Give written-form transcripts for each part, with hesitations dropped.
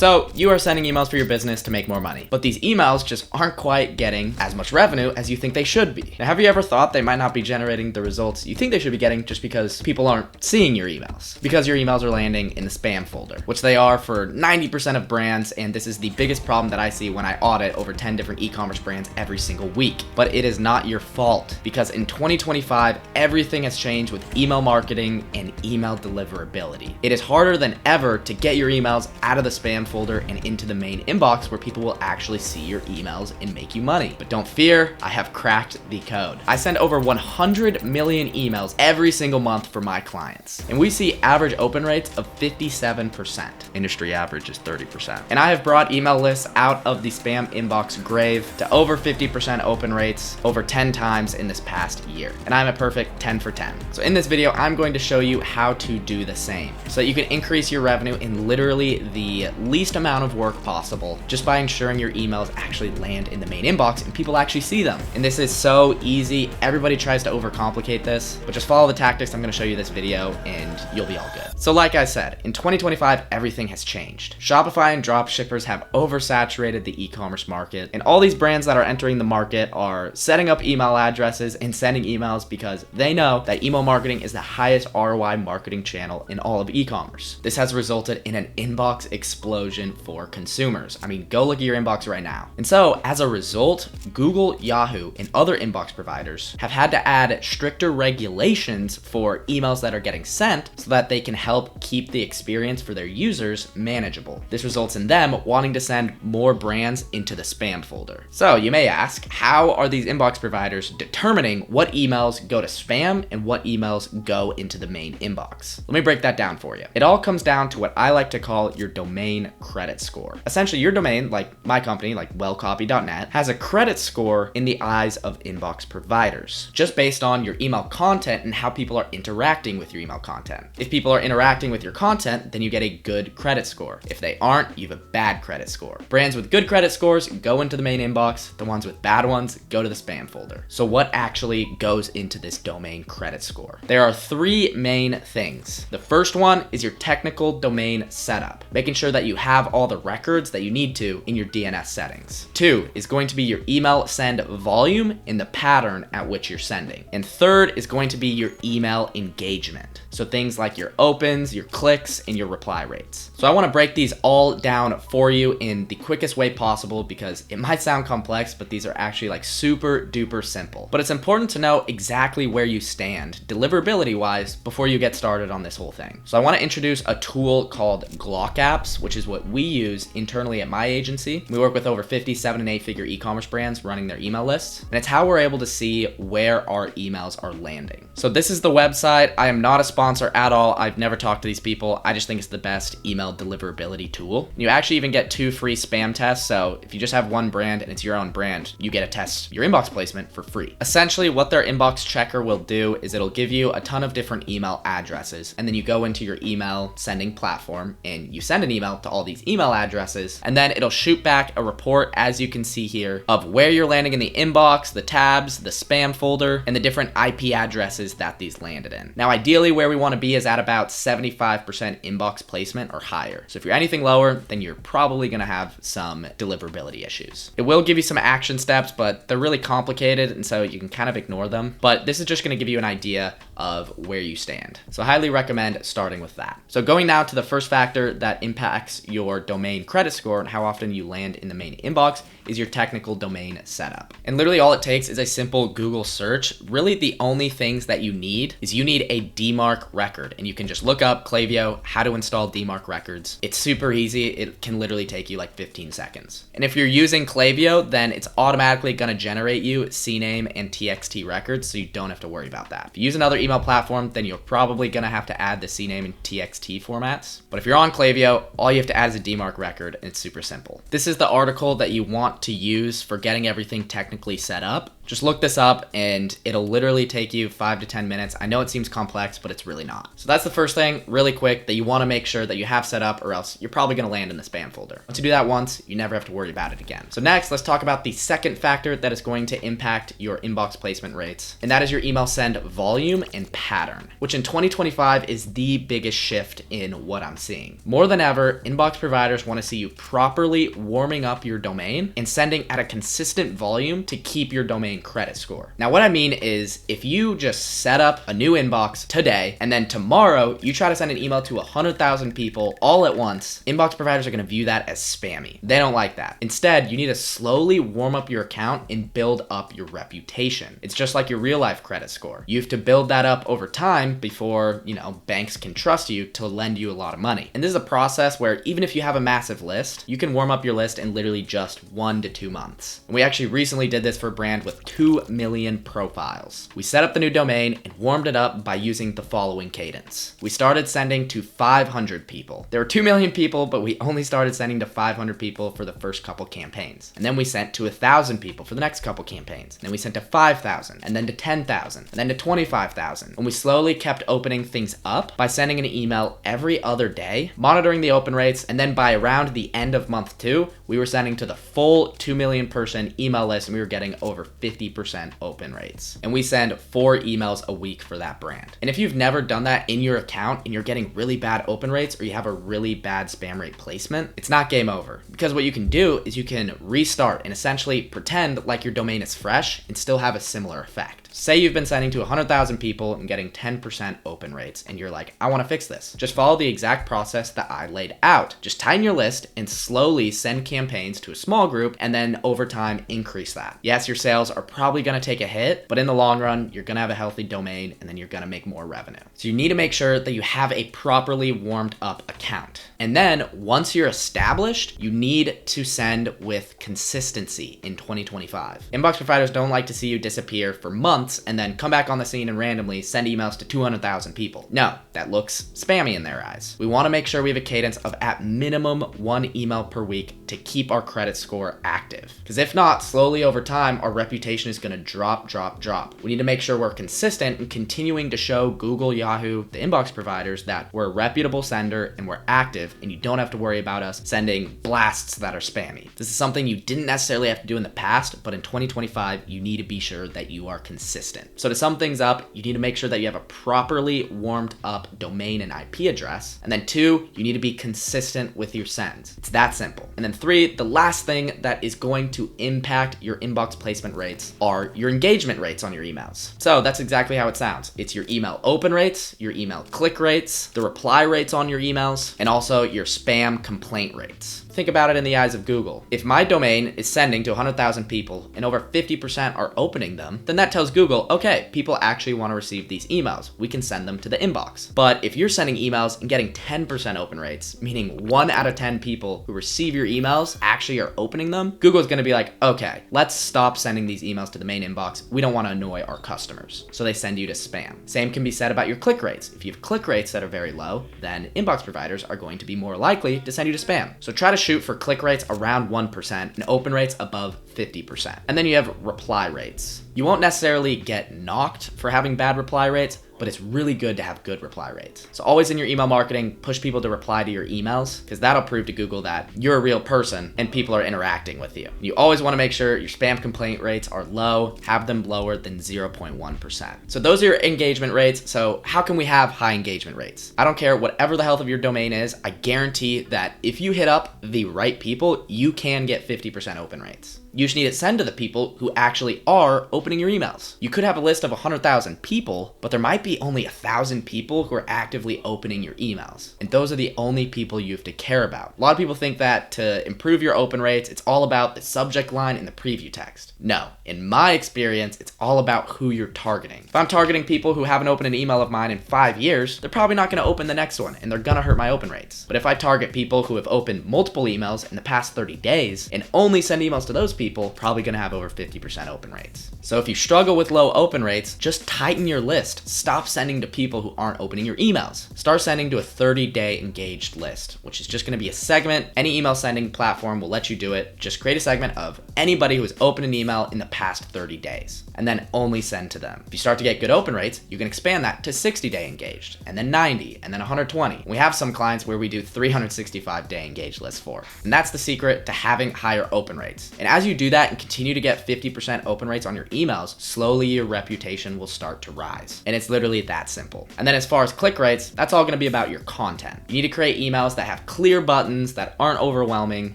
So you are sending emails for your business to make more money, but these emails just aren't quite getting as much revenue as you think they should be. Now, have you ever thought they might not be generating the results you think they should be getting just because people aren't seeing your emails? Because your emails are landing in the spam folder, which they are for 90% of brands, and this is the biggest problem that I see when I audit over 10 different e-commerce brands every single week. But it is not your fault, because in 2025, everything has changed with email marketing and email deliverability. It is harder than ever to get your emails out of the spam folder and into the main inbox where people will actually see your emails and make you money. But don't fear, I have cracked the code. I send over 100 million emails every single month for my clients, and we see average open rates of 57%. Industry average is 30%. And I have brought email lists out of the spam inbox grave to over 50% open rates over 10 times in this past year. And I'm a perfect 10 for 10. So in this video, I'm going to show you how to do the same so that you can increase your revenue in literally the least amount of work possible, just by ensuring your emails actually land in the main inbox and people actually see them. And this is so easy. Everybody tries to overcomplicate this, but just follow the tactics I'm going to show you this video and you'll be all good. So like I said, in 2025, everything has changed. Shopify and dropshippers have oversaturated the e-commerce market, and all these brands that are entering the market are setting up email addresses and sending emails because they know that email marketing is the highest ROI marketing channel in all of e-commerce. This has resulted in an inbox explosion for consumers. I mean, go look at your inbox right now. And so as a result, Google, Yahoo, and other inbox providers have had to add stricter regulations for emails that are getting sent so that they can help keep the experience for their users manageable. This results in them wanting to send more brands into the spam folder. So you may ask, how are these inbox providers determining what emails go to spam and what emails go into the main inbox? Let me break that down for you. It all comes down to what I like to call your domain credit score. Essentially, your domain, like my company, like Wellcopy.net, has a credit score in the eyes of inbox providers, just based on your email content and how people are interacting with your email content. If people are interacting with your content, then you get a good credit score. If they aren't, you have a bad credit score. Brands with good credit scores go into the main inbox. The ones with bad ones go to the spam folder. So what actually goes into this domain credit score? There are three main things. The first one is your technical domain setup, making sure that you have all the records that you need to in your DNS settings. Two is going to be your email send volume and the pattern at which you're sending. And third is going to be your email engagement. So things like your opens, your clicks, and your reply rates. So I want to break these all down for you in the quickest way possible because it might sound complex, but these are actually like super duper simple. But it's important to know exactly where you stand deliverability wise before you get started on this whole thing. So I want to introduce a tool called Glock Apps, which is what we use internally at my agency. We work with over 50 7- and 8-figure e-commerce brands running their email lists, and it's how we're able to see where our emails are landing. So this is the website. I am not a sponsor at all. I've never talked to these people. I just think it's the best email deliverability tool. You actually even get 2 free spam tests. So if you just have one brand and it's your own brand, you get to test your inbox placement for free. Essentially, what their inbox checker will do is it'll give you a ton of different email addresses, and then you go into your email sending platform and you send an email to all these email addresses, and then it'll shoot back a report, as you can see here, of where you're landing in the inbox, the tabs, the spam folder, and the different IP addresses that these landed in. Now, ideally, where we want to be is at about 75% inbox placement or higher. So if you're anything lower, then you're probably going to have some deliverability issues. It will give you some action steps, but they're really complicated, and so you can kind of ignore them. But this is just going to give you an idea of where you stand. So I highly recommend starting with that. So going now to the first factor that impacts your domain credit score and how often you land in the main inbox is your technical domain setup. And literally all it takes is a simple Google search. Really the only things that you need is you need a DMARC record, and you can just look up Klaviyo, how to install DMARC records. It's super easy. It can literally take you like 15 seconds. And if you're using Klaviyo, then it's automatically going to generate you CNAME and TXT records, so you don't have to worry about that. If you use another email platform, then you're probably going to have to add the CNAME and TXT formats. But if you're on Klaviyo, all you have to add is a DMARC record, and it's super simple. This is the article that you want to use for getting everything technically set up. Just look this up and it'll literally take you 5 to 10 minutes. I know it seems complex, but it's really not. So that's the first thing, really quick, that you want to make sure that you have set up, or else you're probably going to land in the spam folder. Once you do that once, you never have to worry about it again. So next, let's talk about the second factor that is going to impact your inbox placement rates, and that is your email send volume and pattern, which in 2025 is the biggest shift in what I'm seeing. More than ever, inbox providers want to see you properly warming up your domain and sending at a consistent volume to keep your domain credit score. Now, what I mean is, if you just set up a new inbox today and then tomorrow you try to send an email to 100,000 people all at once, inbox providers are going to view that as spammy. They don't like that. Instead, you need to slowly warm up your account and build up your reputation. It's just like your real life credit score. You have to build that up over time before, banks can trust you to lend you a lot of money. And this is a process where even if you have a massive list, you can warm up your list in literally just 1 to 2 months. And we actually recently did this for a brand with 2 million profiles. We set up the new domain and warmed it up by using the following cadence. We started sending to 500 people. There were 2 million people, but we only started sending to 500 people for the first couple campaigns. And then we sent to 1,000 people for the next couple campaigns. And then we sent to 5,000, and then to 10,000, and then to 25,000. And we slowly kept opening things up by sending an email every other day, monitoring the open rates, and then by around the end of month 2, we were sending to the full 2 million person email list, and we were getting over 50% open rates. And we send 4 emails a week for that brand. And if you've never done that in your account and you're getting really bad open rates, or you have a really bad spam rate placement, it's not game over. Because what you can do is you can restart and essentially pretend like your domain is fresh and still have a similar effect. Say you've been sending to 100,000 people and getting 10% open rates, and you're like, I want to fix this. Just follow the exact process that I laid out. Just tighten your list and slowly send campaigns to a small group, and then over time increase that. Yes, your sales are probably going to take a hit, but in the long run, you're going to have a healthy domain, and then you're going to make more revenue. So you need to make sure that you have a properly warmed up account. And then once you're established, you need to send with consistency in 2025. Inbox providers don't like to see you disappear for months and then come back on the scene and randomly send emails to 200,000 people. No, that looks spammy in their eyes. We want to make sure we have a cadence of at minimum 1 email per week to keep our credit score active. Because if not, slowly over time, our reputation is going to drop. We need to make sure we're consistent and continuing to show Google, Yahoo, the inbox providers that we're a reputable sender and we're active, and you don't have to worry about us sending blasts that are spammy. This is something you didn't necessarily have to do in the past, but in 2025, you need to be sure that you are consistent. So to sum things up, you need to make sure that you have a properly warmed up domain and IP address. And then 2, you need to be consistent with your sends. It's that simple. And then 3, the last thing that is going to impact your inbox placement rates are your engagement rates on your emails. So that's exactly how it sounds. It's your email open rates, your email click rates, the reply rates on your emails, and also your spam complaint rates. Think about it in the eyes of Google. If my domain is sending to 100,000 people and over 50% are opening them, then that tells Google, okay, people actually want to receive these emails. We can send them to the inbox. But if you're sending emails and getting 10% open rates, meaning 1 out of 10 people who receive your emails actually are opening them, Google's going to be like, okay, let's stop sending these emails to the main inbox. We don't want to annoy our customers. So they send you to spam. Same can be said about your click rates. If you have click rates that are very low, then inbox providers are going to be more likely to send you to spam. So try to shoot for click rates around 1% and open rates above 50%. And then you have reply rates. You won't necessarily get knocked for having bad reply rates, but it's really good to have good reply rates. So always in your email marketing, push people to reply to your emails, because that'll prove to Google that you're a real person and people are interacting with you. You always want to make sure your spam complaint rates are low, have them lower than 0.1%. So those are your engagement rates. So how can we have high engagement rates? I don't care whatever the health of your domain is, I guarantee that if you hit up the right people, you can get 50% open rates. You just need to send to the people who actually are opening your emails. You could have a list of 100,000 people, but there might be only 1,000 people who are actively opening your emails. And those are the only people you have to care about. A lot of people think that to improve your open rates, it's all about the subject line and the preview text. No, in my experience, it's all about who you're targeting. If I'm targeting people who haven't opened an email of mine in 5 years, they're probably not going to open the next one, and they're going to hurt my open rates. But if I target people who have opened multiple emails in the past 30 days and only send emails to those people, probably going to have over 50% open rates. So if you struggle with low open rates, just tighten your list. Stop stop sending to people who aren't opening your emails. Start sending to a 30-day engaged list, which is just going to be a segment. Any email sending platform will let you do it. Just create a segment of anybody who has opened an email in the past 30 days, and then only send to them. If you start to get good open rates, you can expand that to 60-day engaged, and then 90, and then 120. We have some clients where we do 365-day engaged lists for, and that's the secret to having higher open rates. And as you do that and continue to get 50% open rates on your emails, slowly your reputation will start to rise. And it's literally that simple. And then as far as click rates, that's all going to be about your content. You need to create emails that have clear buttons, that aren't overwhelming,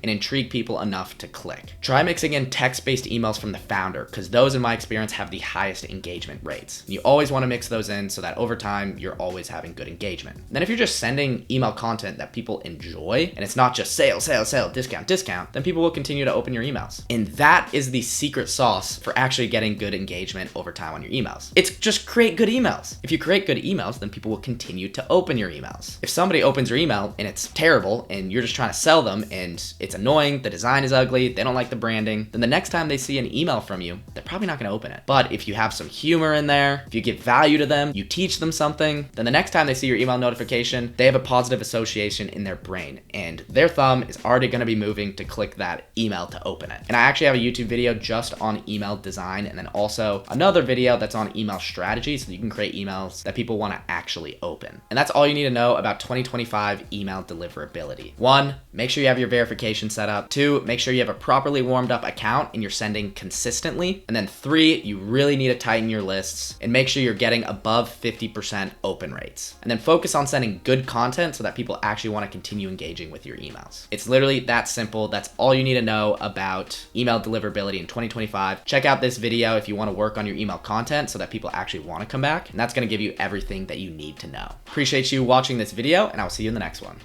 and intrigue people enough to click. Try mixing in text-based emails from the founder, because those in my experience have the highest engagement rates. You always want to mix those in so that over time you're always having good engagement. And then if you're just sending email content that people enjoy, and it's not just sale, sale, sale, discount, discount, then people will continue to open your emails. And that is the secret sauce for actually getting good engagement over time on your emails. It's just create good emails. If you create good emails, then people will continue to open your emails. If somebody opens your email and it's terrible and you're just trying to sell them and it's annoying, the design is ugly, they don't like the branding, then the next time they see an email from you, they're probably not going to open it. But if you have some humor in there, if you give value to them, you teach them something, then the next time they see your email notification, they have a positive association in their brain and their thumb is already going to be moving to click that email to open it. And I actually have a YouTube video just on email design, and then also another video that's on email strategy so that you can create emails that people want to actually open. And that's all you need to know about 2025 email deliverability. 1, make sure you have your verification set up. 2, make sure you have a properly warmed up account and you're sending consistently. And then 3, you really need to tighten your lists and make sure you're getting above 50% open rates. And then focus on sending good content so that people actually want to continue engaging with your emails. It's literally that simple. That's all you need to know about email deliverability in 2025. Check out this video if you want to work on your email content so that people actually want to come back. And that's going to give you everything that you need to know. Appreciate you watching this video, and I'll see you in the next one.